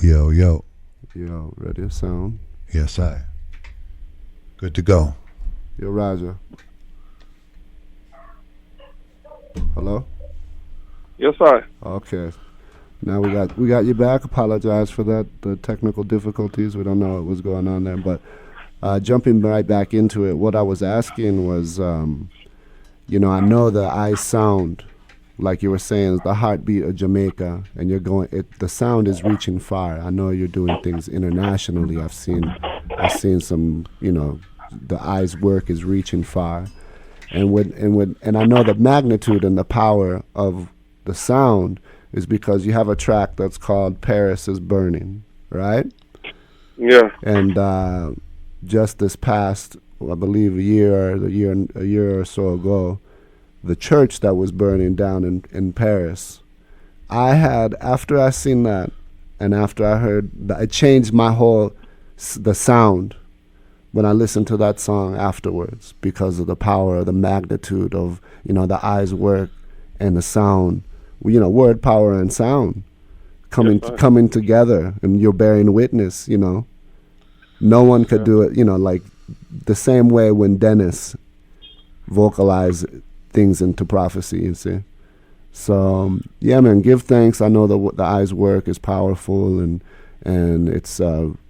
Yo, yo. Yo, ready to sound? Yes, I. Good to go. Yo, Raja. Hello? Yes, sir. Okay. Now we got you back. Apologize for that, the technical difficulties. We don't know what was going on there, but jumping right back into it, what I was asking was, I know the I sound, like you were saying, is the heartbeat of Jamaica, and you're going. The sound is reaching far. I know you're doing things internationally. I've seen some. The I's work is reaching far, and I know the magnitude and the power of the sound is because you have a track that's called "Paris is Burning," right? Yeah. And just this past, I believe, a year or so ago, the church that was burning down in Paris. After I seen that, and after I heard that, it changed my whole the sound when I listened to that song afterwards because of the power, the magnitude of the eyes work and the sound, word power and sound coming together, and you're bearing witness. No one could do it. Like the same way when Dennis vocalized things into prophecy, you see. So yeah, man, give thanks. I know the eyes work is powerful and it's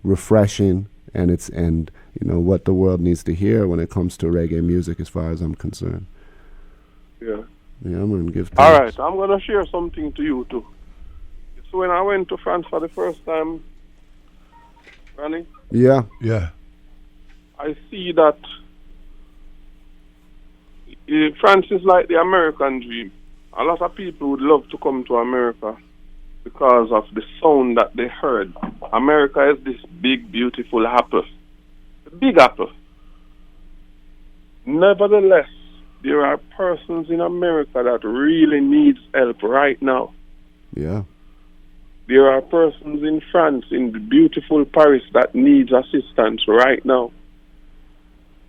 refreshing, and what the world needs to hear when it comes to reggae music, as far as I'm concerned. Yeah. Yeah, I'm gonna give thanks. All right, I'm gonna share something to you too. So when I went to France for the first time, Ronnie, Yeah. I see that France is like the American dream. A lot of people would love to come to America because of the sound that they heard. America is this big, beautiful apple. A big apple. Nevertheless, there are persons in America that really needs help right now. Yeah. There are persons in France, in the beautiful Paris, that needs assistance right now.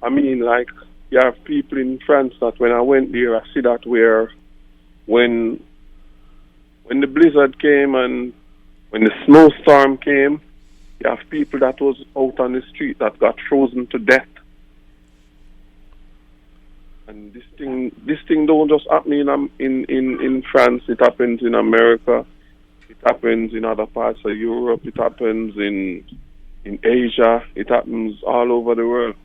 I mean, like, you have people in France that when I went there, I see that where when the blizzard came and when the snowstorm came, you have people that was out on the street that got frozen to death. And this thing don't just happen in France. It happens in America. It happens in other parts of Europe. It happens in Asia. It happens all over the world.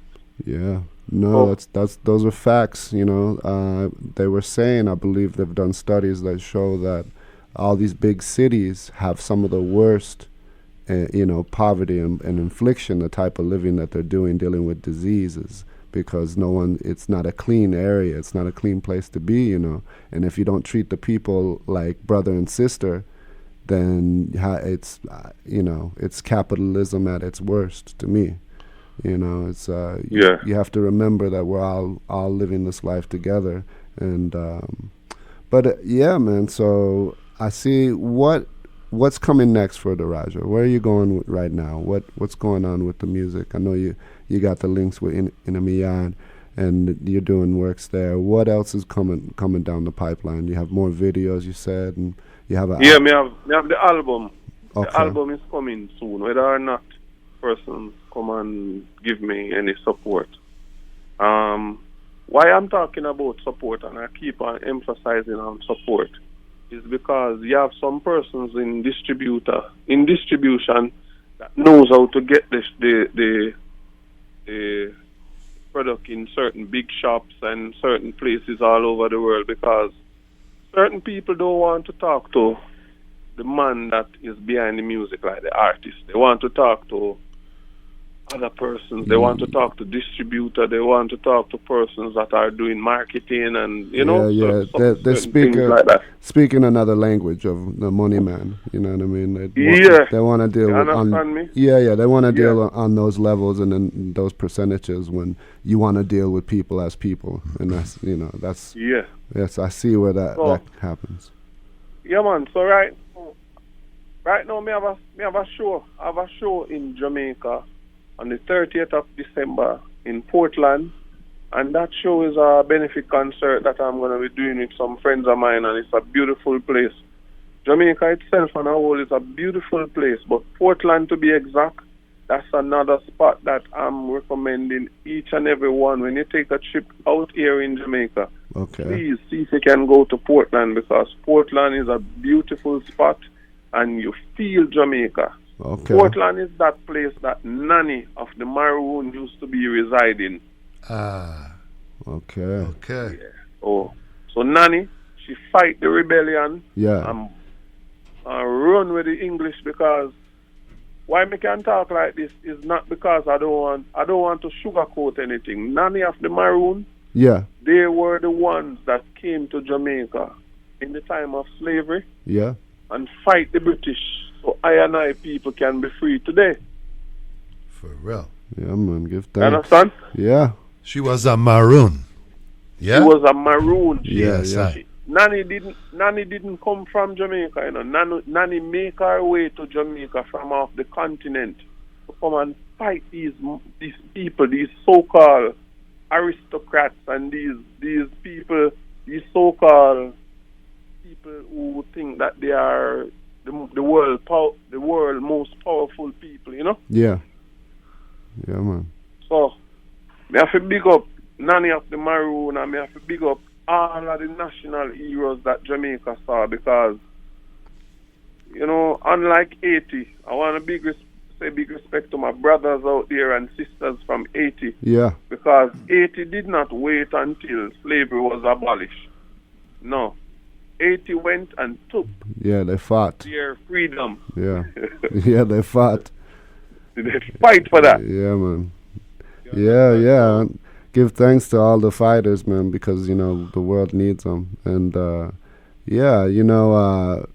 Yeah. No, those are facts. They were saying, I believe they've done studies that show that all these big cities have some of the worst, poverty and infliction, the type of living that they're dealing with diseases, because it's not a clean area, it's not a clean place to be, and if you don't treat the people like brother and sister, then it's capitalism at its worst to me. It's you have to remember that we're all living this life together, and yeah, man. So I see what's coming next for Derajah. Where are you going right now? What's going on with the music? I know you got the links with Inamiyad, and you're doing works there. What else is coming down the pipeline? You have more videos, you said, and you have me have the album. Okay. The album is coming soon, whether or not persons come and give me any support. Why I'm talking about support, and I keep on emphasizing on support, is because you have some persons in distribution that knows how to get the product in certain big shops and certain places all over the world, because certain people don't want to talk to the man that is behind the music, like the artist. They want to talk to other persons. They want to talk to distributor. They want to talk to persons that are doing marketing and they speak like that. Speaking another language of the money man. You know what I mean? They want to deal with understand me? Yeah. They want to deal on those levels and then those percentages when you want to deal with people as people, and that's yes. I see where that happens. Yeah, man. So right now, me have a show. I have a show in Jamaica on the 30th of December in Portland, and that show is a benefit concert that I'm going to be doing with some friends of mine, and it's a beautiful place Jamaica itself on a whole is a beautiful place, but Portland, to be exact, that's another spot that I'm recommending each and every one. When you take a trip out here in Jamaica, Okay. please see if you can go to Portland, because Portland is a beautiful spot and you feel Jamaica. Okay. Portland is that place that Nanny of the Maroon used to be residing. Ah, Okay. okay. So Nanny, she fight the rebellion Yeah. and run with the English, because why me can talk like this is not because I don't want to sugarcoat anything. Nanny of the Maroon, Yeah. they were the ones that came to Jamaica in the time of slavery Yeah. and fight the British so I and I people can be free today. For real. Yeah, man. Give You thanks. understand? Yeah. She was a maroon. Yeah? She was a Maroon. Yes, yeah. I. Nanny didn't come from Jamaica, you know. Nanny make her way to Jamaica from off the continent to come and fight these people, these so-called aristocrats, and these people, these so-called people who think that they are the world most powerful people, you know. Yeah. Yeah, man. So, me have to big up Nanny of the Maroon, and me have to big up all of the national heroes that Jamaica saw, because, you know, unlike Haiti, I want to say big respect to my brothers out there and sisters from Haiti, Yeah. because Haiti did not wait until slavery was abolished. No. Haiti went and took Yeah, they fought. their freedom. Yeah. Yeah, they fought. They fight for that. Yeah, man. Yeah, yeah. Give thanks to all the fighters, man, because, you know, the world needs them. And, yeah, you know,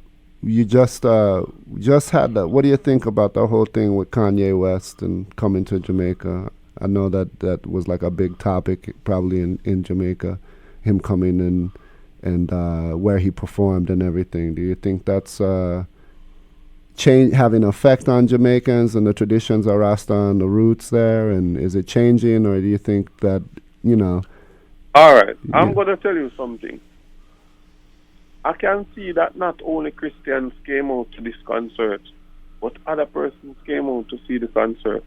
you just had that. What do you think about the whole thing with Kanye West and coming to Jamaica? I know that was like a big topic probably in Jamaica, him coming in and where he performed and everything. Do you think that's having an effect on Jamaicans and the traditions of Rasta and the roots there? And is it changing, or do you think that, you know? All right, I'm Yeah. going to tell you something. I can see that not only Christians came out to this concert, but other persons came out to see the concert.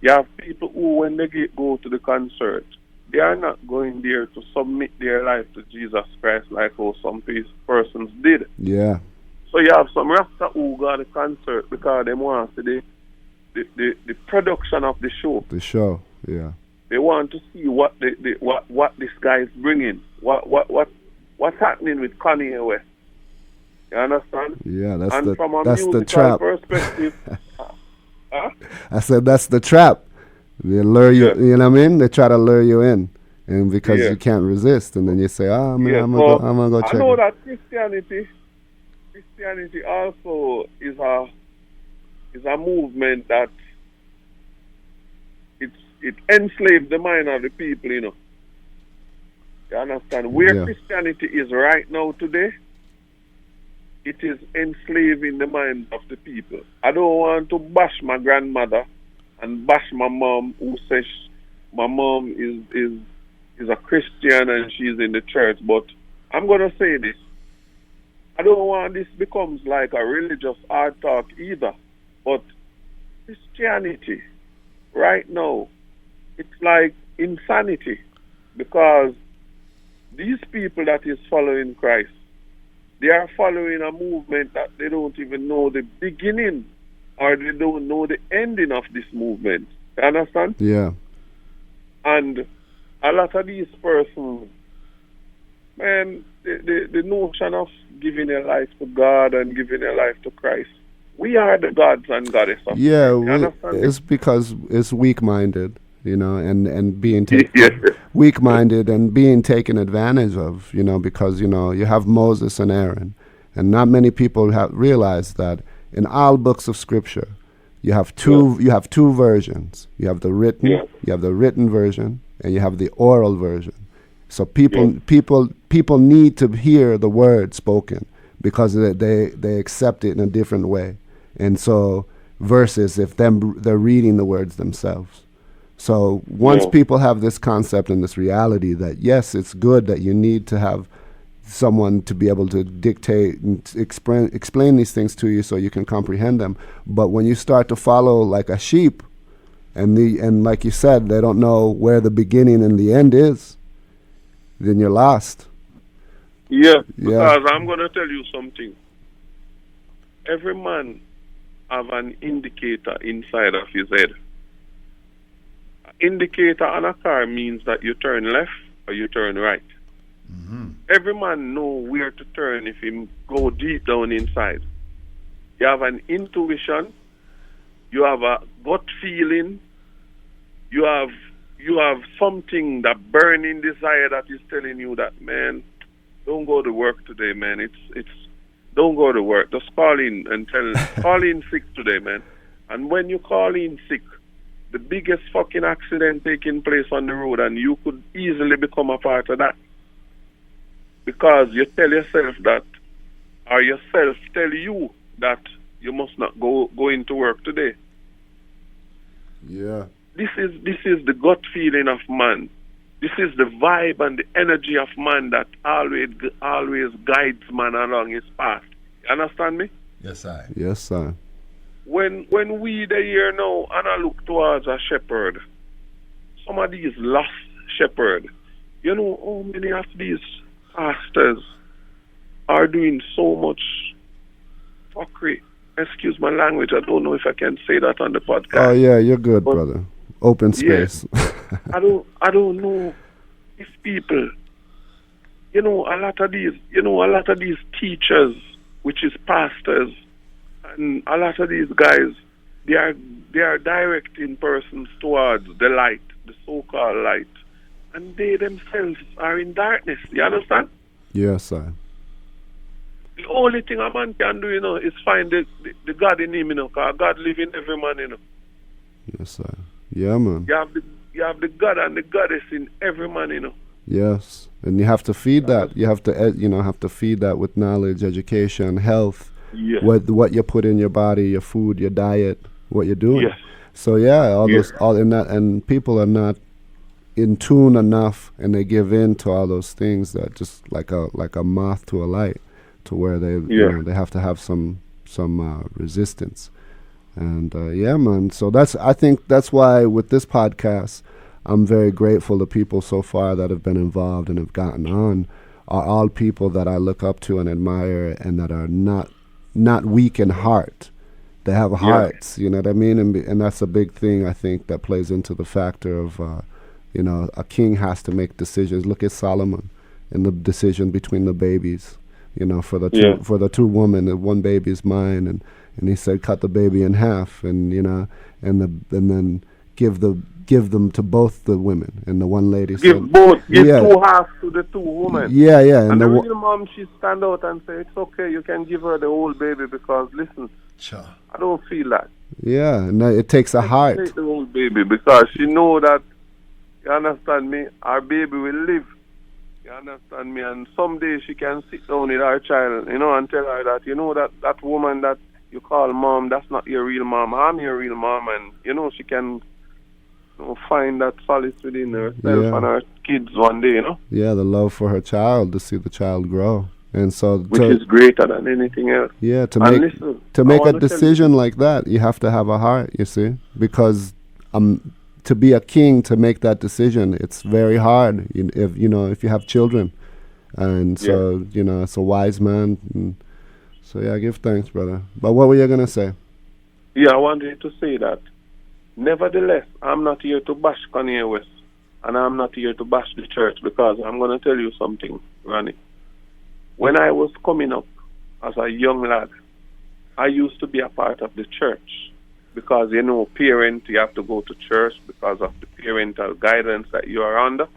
You have people who, when they go to the concert, they are not going there to submit their life to Jesus Christ like how some persons did. Yeah. So you have some Rasta who go to the concert because they want to see the production of the show. The show. Yeah. They want to see what this guy is bringing. What's happening with Kanye West. You understand? Yeah, And from a that's the musical trap. perspective, I said that's the trap. They lure you. Yeah. You know what I mean? They try to lure you in, and because Yeah. you can't resist, and then you say, "Oh man, yeah, I'm so gonna go I check know it." that Christianity also is a movement that it enslaved the mind of the people, you know. You understand? Where Yeah. Christianity is right now today, it is enslaving the mind of the people. I don't want to bash my grandmother and bash my mom, who says my mom is a Christian and she's in the church, but I'm going to say this. I don't want this becomes like a religious hard talk either, but Christianity right now, it's like insanity, because these people that is following Christ, they are following a movement that they don't even know the beginning or they don't know the ending of this movement. You understand? Yeah. And a lot of these persons, man, the notion of giving their life to God and giving their life to Christ, we are the gods and goddesses. Yeah, You understand? it's because it's weak-minded, you know, and being Yes. weak-minded and being taken advantage of, you know, because, you know, you have Moses and Aaron, and not many people have realized that in all books of Scripture, you have two versions. You have the written version, and you have the oral version. So people need to hear the word spoken because they accept it in a different way, and so versus if they're reading the words themselves. So once people have this concept and this reality that yes, it's good that you need to have someone to be able to dictate and explain these things to you so you can comprehend them. But when you start to follow like a sheep, and like you said, they don't know where the beginning and the end is, then you're lost. Yeah, because I'm going to tell you something. Every man have an indicator inside of his head. Indicator on a car means that you turn left or you turn right. Mm-hmm. Every man know where to turn if he go deep down inside. You have an intuition, you have a gut feeling, you have something, that burning desire that is telling you that, man, don't go to work today, man. It's don't go to work. Just call in and call in sick today, man. And when you call in sick, the biggest fucking accident taking place on the road, and you could easily become a part of that. Because you tell yourself that, or yourself tell you that you must not go into work today. Yeah. This is the gut feeling of man. This is the vibe and the energy of man that always guides man along his path. You understand me? Yes, I. Yes, sir. When we the here now and I look towards a shepherd, some of these lost shepherd, you know how many of these pastors are doing so much fuckery. Excuse my language, I don't know if I can say that on the podcast. Oh yeah, you're good, but brother. Open space. Yeah, I don't know if people, a lot of these teachers, which is pastors, and a lot of these guys, they are directing persons towards the light, the so-called light, and they themselves are in darkness. You understand? Yes, sir. The only thing a man can do, is find the God in him, because God lives in every man, Yes, sir. Yeah, man. You have the God and the goddess in every man, Yes, and you have to feed that. You have to, have to feed that with knowledge, education, health. Yeah. What you put in your body, your food, your diet, what you're doing. Yes. So all in that, and people are not in tune enough, and they give in to all those things that just like a moth to a light, to where they they have to have some resistance. And yeah, man. So I think that's why with this podcast, I'm very grateful to people so far that have been involved and have gotten on, are all people that I look up to and admire, and that are not weak in heart. They have hearts, you know what I mean? And that's a big thing, I think, that plays into the factor of, a king has to make decisions. Look at Solomon and the decision between the babies, for the two women, one baby is mine, and he said, cut the baby in half, and then give them to both the women, and the one lady give said, two halves to the two women. Yeah, and the real mom, she stand out and say, it's okay, you can give her the whole baby, because listen, I don't feel that. Yeah, and it takes a heart. Take the whole baby, because she know that, you understand me, our baby will live. You understand me? And someday she can sit down with our child, and tell her that, that woman that you call mom, that's not your real mom. I'm your real mom, and, she can find that solace within herself and her kids one day, Yeah, the love for her child, to see the child grow. And so which is greater than anything else. Yeah, to make a decision like that, you have to have a heart, you see? Because to be a king, to make that decision, it's very hard if you have children. And so, it's a wise man. And so, yeah, give thanks, brother. But what were you going to say? Yeah, I wanted to say that, nevertheless, I'm not here to bash Kanye West, and I'm not here to bash the church, because I'm going to tell you something, Ronnie. When I was coming up as a young lad, I used to be a part of the church, because, parent, you have to go to church because of the parental guidance that you are under.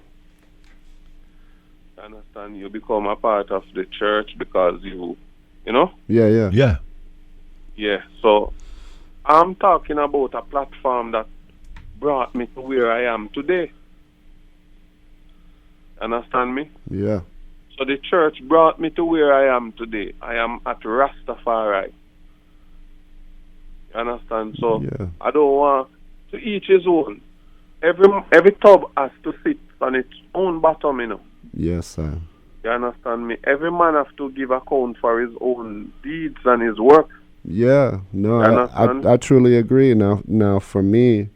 You understand? You become a part of the church because Yeah, so I'm talking about a platform that brought me to where I am today. Understand me? Yeah. So the church brought me to where I am today. I am at Rastafari. You understand? So I don't want to each his own. Every tub has to sit on its own bottom, Yes, sir. You understand me? Every man have to give account for his own deeds and his work. Yeah, no, You understand? I truly agree. Now for me,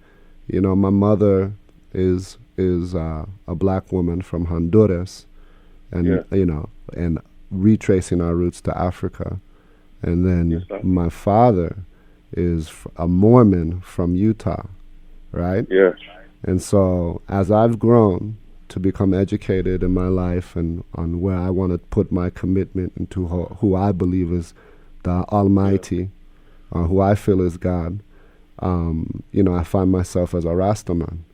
you know, my mother is a black woman from Honduras, and Yeah. you know, and retracing our roots to Africa, and then Yes, sir. my father is a Mormon from Utah, right? Yeah. And so as I've grown to become educated in my life and on where I want to put my commitment into who I believe is the Almighty, who I feel is God, you know, I find myself as a Rasta man.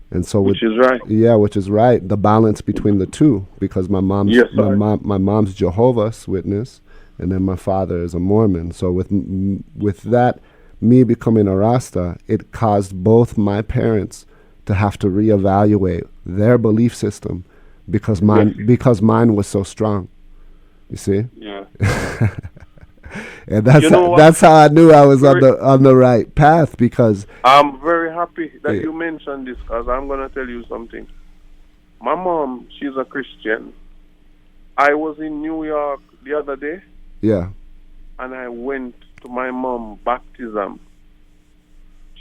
And so Which is right. yeah, which is right. The balance between the two, because my mom's Yes, sir. my mom's Jehovah's Witness, and then my father is a Mormon. So with that, me becoming a Rasta, it caused both my parents to have to reevaluate their belief system because mine was so strong. You see, Yeah. and that's You know what? that's how I knew I was on the right path because I'm very happy that Yeah. you mentioned this because I'm going to tell you something. My mom, she's a Christian. I was in New York the other day yeah, and I went to my mom's baptism.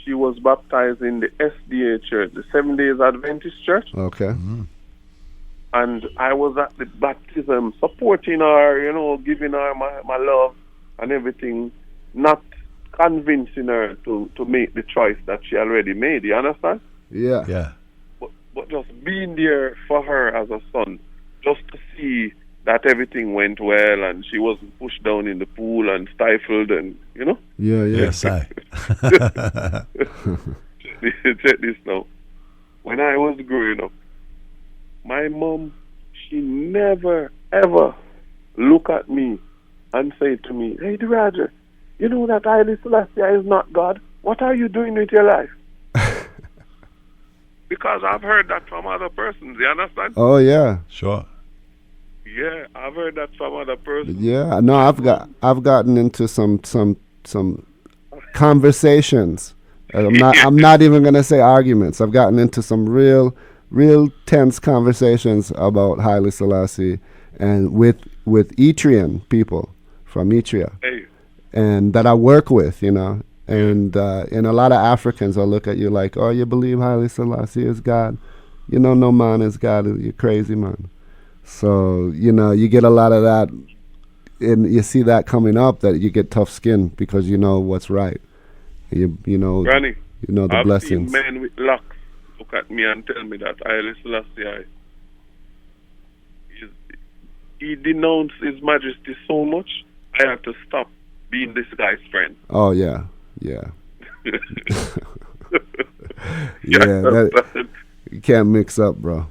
She was baptized in the SDA church, the Seventh Days Adventist church. okay, And I was at the baptism supporting her, you know, giving her my love and everything, not convincing her to make the choice that she already made. You understand? yeah, Yeah. But just being there for her as a son, just to see that everything went well and she wasn't pushed down in the pool and stifled and, you know? yeah. Yes, I. Check this now. When I was growing up, my mom, she never, ever look at me and say to me, "Hey, Derajah, you know that Haile Selassie is not God? What are you doing with your life?" Because I've heard that from other persons, you understand? Oh yeah. Sure. Yeah, I've heard that from other persons. Yeah, no, I've gotten into some conversations. I'm not even gonna say arguments. I've gotten into some real tense conversations about Haile Selassie and with Etrian people from Etria, Hey, and that I work with, you know. And a lot of Africans will look at you like, "Oh, you believe Haile Selassie is God? You know, no man is God. You're crazy, man." So, you know, you get a lot of that, and you see that coming up, that you get tough skin because you know what's right. You know, Granny, you know the I've blessings. seen men with locks look at me and tell me that Haile Selassie, he denounced His Majesty so much, I have to stop being this guy's friend. Oh yeah, yeah, You yeah. That, understand? you can't mix up, bro.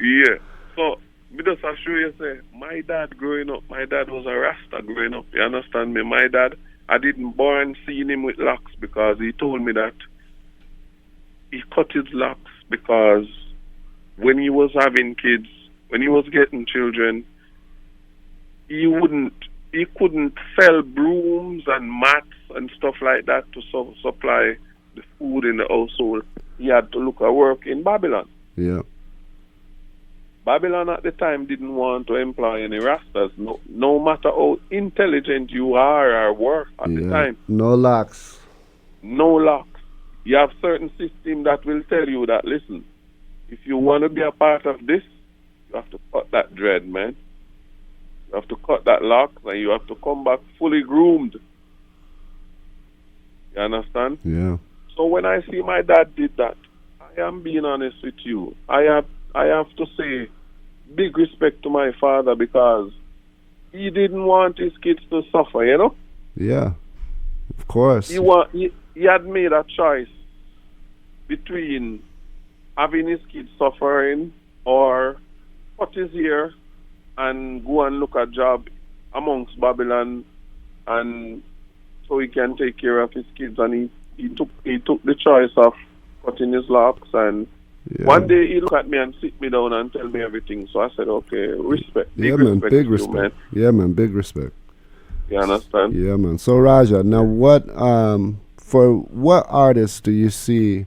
Yeah. So, me just assure you, say, my dad growing up, my dad was a Rasta growing up. You understand me? My dad, I didn't born seeing him with locks because he told me that he cut his locks because when he was having kids, when he was getting children, he couldn't sell brooms and mats and stuff like that to supply the food in the household. He had to look at work in Babylon. Yeah, Babylon at the time didn't want to employ any Rastas, no matter how intelligent you are or were at the time. No locks. No locks. You have certain system that will tell you that, listen, if you want to be a part of this, you have to cut that dread, man. You have to cut that locks and you have to come back fully groomed. You understand? Yeah, So when I see my dad did that, I am being honest with you. I have to say big respect to my father because he didn't want his kids to suffer, you know? yeah. Of course. He had made a choice between having his kids suffering or cut his ear and go and look at job amongst Babylon and so he can take care of his kids, and he took the choice of cutting his locks. And one day he looked at me and sit me down and tell me everything. So I said, okay, respect. Yeah, man, big to respect. you, man. Yeah, man, big respect. You understand? Yeah, man. So Raja, now what artists do you see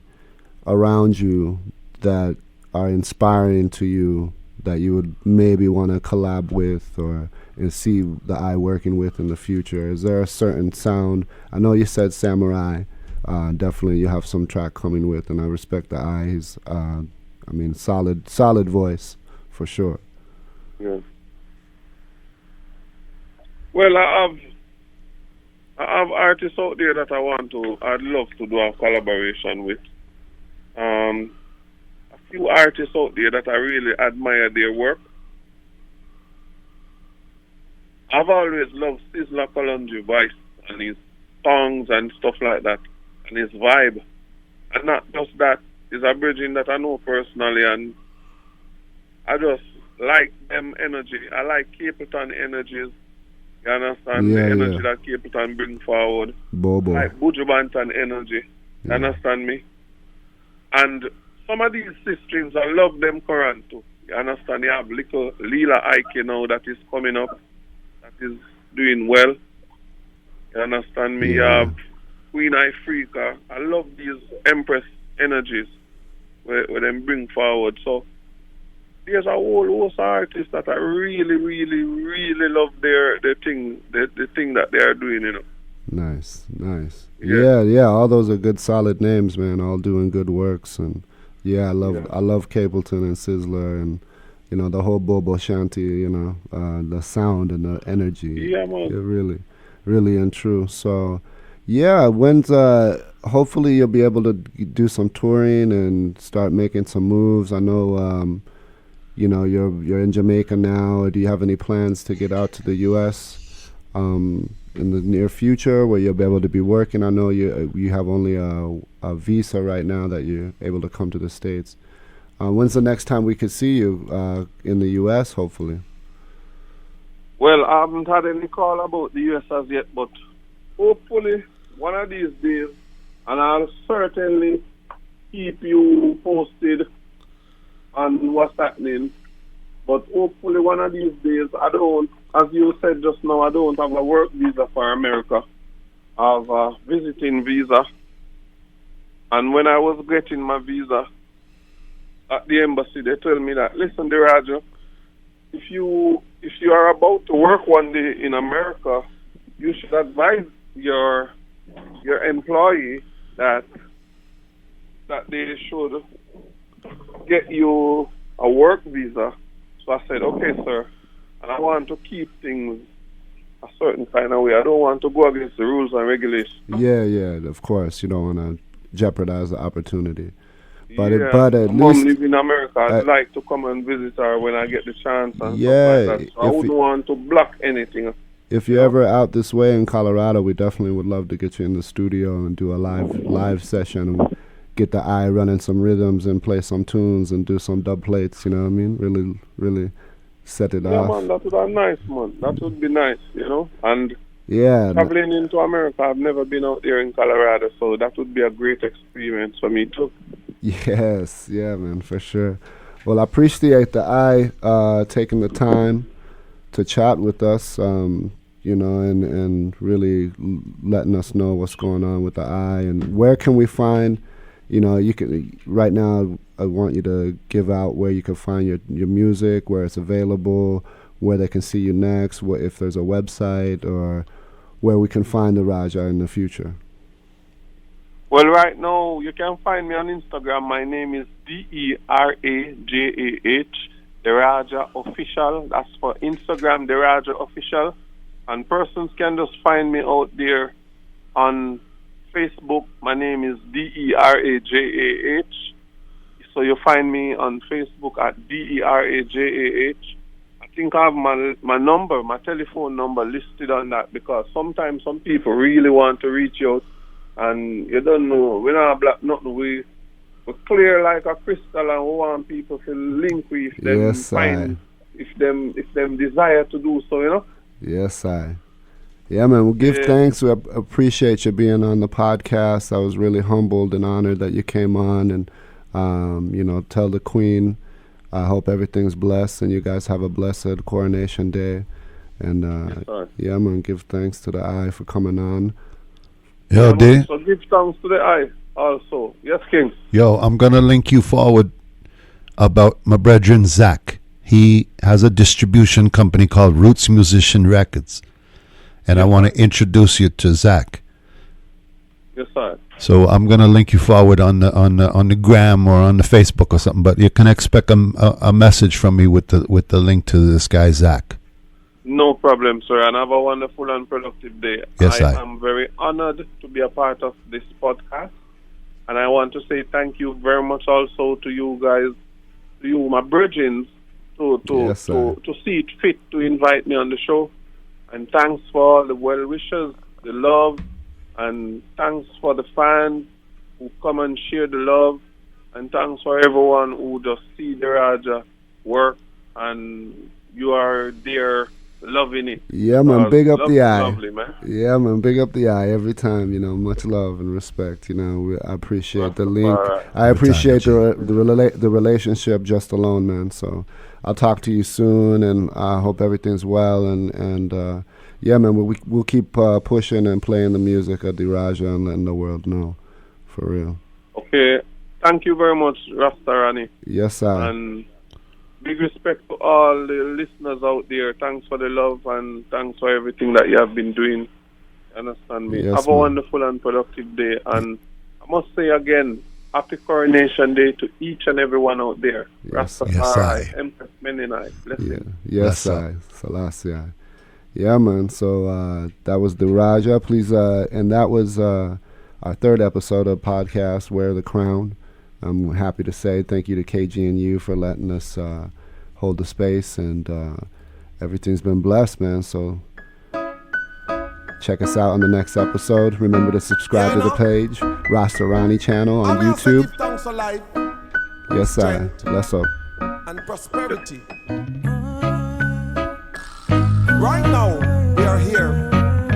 around you that are inspiring to you, that you would maybe want to collab with or and see the I working with in the future? Is there a certain sound? I know you said Samurai. Definitely you have some track coming with, and I respect the I. He's, solid voice for sure. Yeah. Well, I have artists out there that I'd love to do a collaboration with. A few artists out there that I really admire their work. I've always loved Sizzla Kalonji voice and his songs and stuff like that, and his vibe. And not just that, he's a bridging that I know personally, and I just like them energy. I like Capleton energies. You understand? The energy that Capleton bring forward. Bobo. Like Buju Banton energy. You understand me? And some of these sisters, I love them current too. You understand? You have little Leela Ike now that is coming up, that is doing well. You understand me? You have Queen Ifrika. I love these Empress energies where them bring forward. So there's a whole host of artists that I really, really, really love the thing that they are doing, you know. Nice. Yeah, all those are good solid names, man, all doing good works. And I love Capleton and Sizzler and the whole Bobo Shanty, the sound and the energy. Yeah, man. Really, really and true. So when's hopefully you'll be able to do some touring and start making some moves. I know you're in Jamaica now. Do you have any plans to get out to the U.S. In the near future where you'll be able to be working? I know you have only a visa right now that you're able to come to the States. When's the next time we could see you in the U.S., hopefully? Well, I haven't had any call about the U.S. as yet, but hopefully one of these days, and I'll certainly keep you posted on what's happening. But hopefully one of these days, as you said just now, I don't have a work visa for America. I have a visiting visa. And when I was getting my visa at the embassy, they told me that, listen, Derajah, if you are about to work one day in America, you should advise your employee that they should get you a work visa. So I said, okay, sir. And I want to keep things a certain kind of way. I don't want to go against the rules and regulations. Yeah, of course. You don't want to jeopardize the opportunity. But at least Mom live in America. I'd like to come and visit her when I get the chance and stuff like that. So I wouldn't want to block anything. If you're ever out this way in Colorado, we definitely would love to get you in the studio and do a live session and get the eye running some rhythms and play some tunes and do some dub plates, you know what I mean? Really, really set it off. Yeah, man, that would be nice, man. That would be nice, And traveling into America, I've never been out there in Colorado, so that would be a great experience for me too. Yes, yeah, man, for sure. Well, I appreciate the eye taking the time to chat with us, and really letting us know what's going on with the eye and where can we find. You can right now. I want you to give out where you can find your music, where it's available, where they can see you next, if there's a website, or where we can find Derajah in the future. Well, right now you can find me on Instagram. My name is Derajah, Derajah Official. That's for Instagram, Derajah Official. And persons can just find me out there on Facebook. My name is Derajah. So you find me on Facebook at Derajah. I think I have my number, my telephone number listed on that, because sometimes some people really want to reach out and you don't know. We're not black nothing. We're clear like a crystal, and we want people to link with them, if them desire to do so, Yes, Yeah, man, we'll give thanks. We appreciate you being on the podcast. I was really humbled and honored that you came on, and, tell the Queen, I hope everything's blessed and you guys have a blessed Coronation Day. And, man, give thanks to the Eye for coming on. Yo, D. So give thanks to the Eye also. Yes, King. Yo, I'm going to link you forward about my brethren Zach. he has a distribution company called Roots Musician Records. And I want to introduce you to Zach. Yes, sir. So I'm gonna link you forward on the gram or on the Facebook or something. But you can expect a message from me with the link to this guy Zach. No problem, sir. And have a wonderful and productive day. Yes, I am very honored to be a part of this podcast. And I want to say thank you very much also to you guys, to you, my brethren, to see it fit to invite me on the show. And thanks for all the well wishes, the love, and thanks for the fans who come and share the love, and thanks for everyone who just see Derajah work, and you are there loving it. Yeah, man, big up the eye. Lovely, man. Yeah, man, big up the eye every time. You know, much love and respect. You know, I appreciate the link. I appreciate the relationship just alone, man. So I'll talk to you soon, and I hope everything's well. And yeah, man, we'll keep pushing and playing the music of Derajah and letting the world know, for real. Okay, thank you very much, Rastafari. Yes, sir. And big respect to all the listeners out there. Thanks for the love and thanks for everything that you have been doing. Understand me? Yes, have a wonderful and productive day. And I must say again, happy Coronation Day to each and everyone out there. Yes, Rastafari, Empress Mennonite. Blessing. Yes, sir. Selassie. Yeah, man. So that was Derajah. Please, and that was our third episode of podcast, Wear the Crown. I'm happy to say thank you to KG&U for letting us hold the space, and everything's been blessed, man. So check us out on the next episode. Remember to subscribe to the page, Rastafari channel on YouTube. Yes, sir. Bless up. And prosperity. Right now, we are here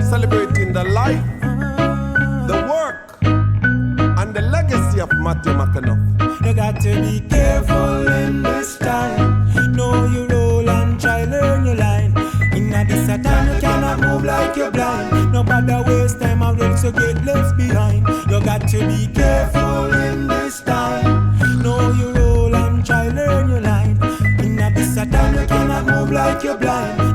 celebrating the life, the work, and the legacy of Matthew McAnuff. You got to be careful in this time. Know your role and try learn your line. In this time you cannot move like you're blind. Nobody waste time or else you get left behind. You got to be careful in this time. Know your role and try learn your line. In this time you cannot move like you're blind.